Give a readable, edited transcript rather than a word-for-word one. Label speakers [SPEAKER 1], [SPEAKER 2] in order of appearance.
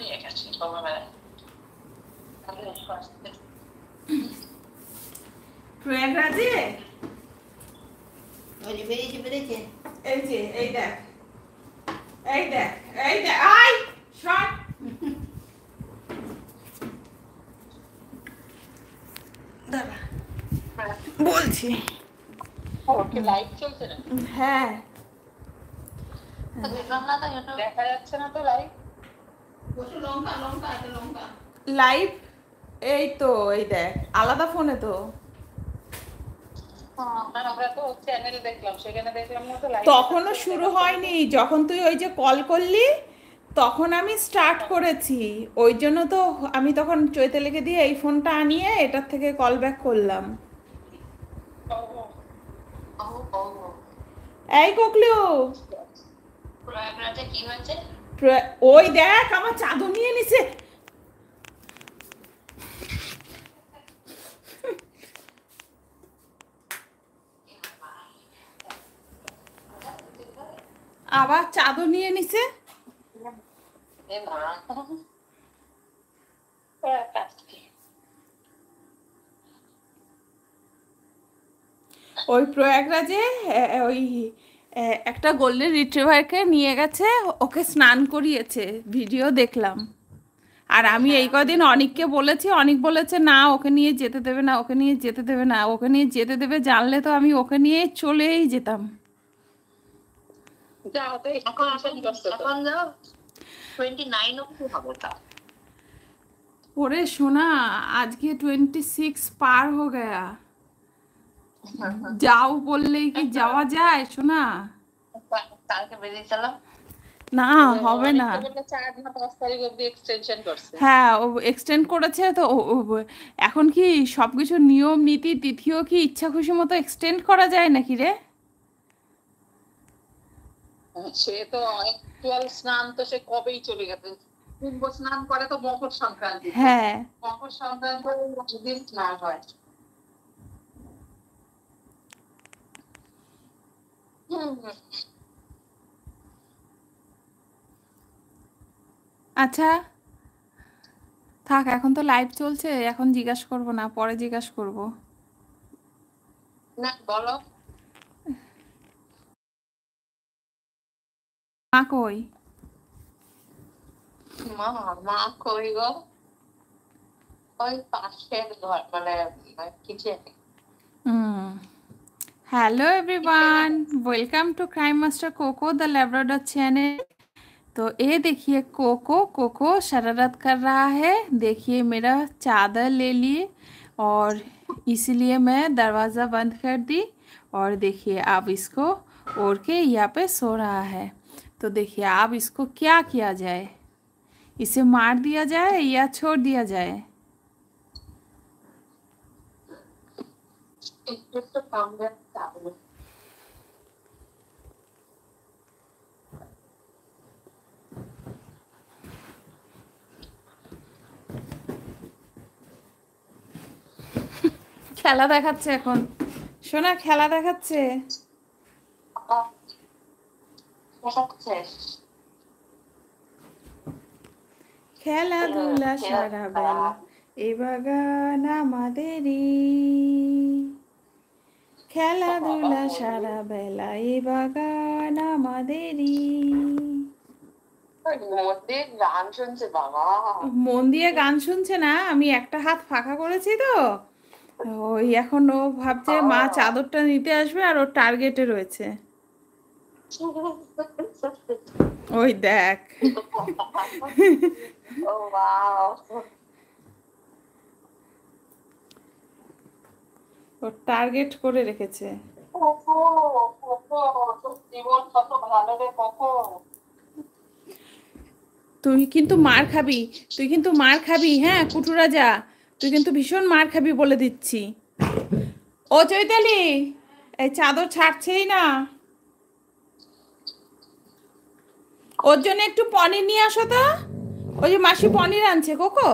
[SPEAKER 1] নিয়ে গেছি সকালবেলায়।
[SPEAKER 2] প্রয়াগরাজে
[SPEAKER 3] বেরিয়েছে বেরিয়েছে।
[SPEAKER 2] এই যে এই দেখ এই দেখ এই দেখ আই শট দাঁড়া বলছি।
[SPEAKER 1] ওকে লাইভ চলছে না?
[SPEAKER 2] হ্যাঁ
[SPEAKER 1] দেখলাম না তো, দেখা যাচ্ছে না তো লাইভ।
[SPEAKER 3] বসে লঙ্কা লঙ্কা একটা লঙ্কা।
[SPEAKER 2] লাইভ এই তো এই দেখ আলাদা ফোনে তো
[SPEAKER 1] আমরা তো চ্যানেল দেখলাম, সেখানে দেখলাম না তো লাইভ।
[SPEAKER 2] তখনও শুরু হয়নি, যখন তুই ওই যে কল করলি তখন আমি স্টার্ট করেছি, ওই জন্য তো আমি তখন চৈতালিকে দিয়ে এই ফোনটা আনিয়ে এটার থেকে কল ব্যাক করলাম। এই কোকলু
[SPEAKER 1] প্রয়াগরাজে কি হয়েছে?
[SPEAKER 2] ওই দেখ আমার চাদর নিয়ে নিছে। আবার চাদর নিয়ে নিছে। ওই প্রয়াগরাজে ওই একটা গোল্ডেন রিট্রিভারকে নিয়ে গেছে, ওকে স্নান করিয়েছে, ভিডিও দেখলাম। আর আমি এই কদিন অনিককে বলেছি, অনিক বলেছে না ওকে নিয়ে যেতে দেবে না, ওকে নিয়ে যেতে দেবে না, ওকে নিয়ে যেতে দেবে জানলে তো আমি ওকে নিয়ে চলেই যেতাম। ওরে সোনা আজকে 26 পার হো গয়া, যাও বললেই কি যাওয়া যায় সোনা?
[SPEAKER 1] কালকে বেরিয়েছিলাম
[SPEAKER 2] না হবে না।
[SPEAKER 1] 4-5 তারিখ অবধি এক্সটেনশন করছে।
[SPEAKER 2] হ্যাঁ ও এক্সটেন্ড করেছে তো এখন কি সবকিছু নিয়ম নীতি তিথিও কি ইচ্ছা খুশি মতো এক্সটেন্ড করা যায় নাকি রে?
[SPEAKER 1] সে তো অ্যাকচুয়াল স্নান তো সে কবেই চলে গেছে। কুম্ভ স্নান করে তো মকর সংক্রান্তি।
[SPEAKER 2] হ্যাঁ
[SPEAKER 1] মকর সংক্রান্তি দিন স্নান হয়।
[SPEAKER 2] আচ্ছা থাক, এখন তো লাইভ চলছে, এখন জিজ্ঞাসা করবো না, পরে জিজ্ঞাসা করবো।
[SPEAKER 1] না বলো।
[SPEAKER 2] মা কই?
[SPEAKER 1] মা মা কই গো? ওই পাশের ঘর মানে কিচেনে।
[SPEAKER 2] Hello everyone, welcome to crime master Coco the Labrador channel. तो ये देखिए कोको कोको शरारत कर रहा है, देखिए मेरा चादर ले लिए और इसलिए मैं दरवाज़ा बंद कर दी, और देखिए अब इसको ओढ़ के यहाँ पे सो रहा है। तो देखिए अब इसको क्या किया जाए, इसे मार दिया जाए या छोड़ दिया जाए?
[SPEAKER 1] একটু তো কামড়ে যাবে।
[SPEAKER 2] খেলা দেখাচ্ছে এখন সোনা, খেলা দেখাচ্ছে। খেলাধুলা সারা বেলা এ বাগান আমাদেরই, খেলাধুলা সারা বেলা এ বাগান আমাদেরই।
[SPEAKER 1] গান শুনছে বাবা,
[SPEAKER 2] মন দিয়ে গান শুনছে না, আমি একটা হাত ফাঁকা করেছি তো ওই এখন ও ভাবছে মা চাদরটা নিতে আসবে আর ওর টার্গেটে রয়েছে। ওই দেখ ওর টার্গেট করে রেখেছে।
[SPEAKER 1] জীবন কত ভালো রে কখন।
[SPEAKER 2] তুই কিন্তু মার খাবি, তুই কিন্তু মার খাবি, হ্যাঁ কুটু রাজা, তুই কিন্তু ভীষণ মার খাবি বলে দিচ্ছি। ও চৈতালি এই চাদর ছাড়ছেই না, ওর জন্য একটু পনির নিয়ে আসো তো, ওই যে মাসি পনির আনছে কোকো।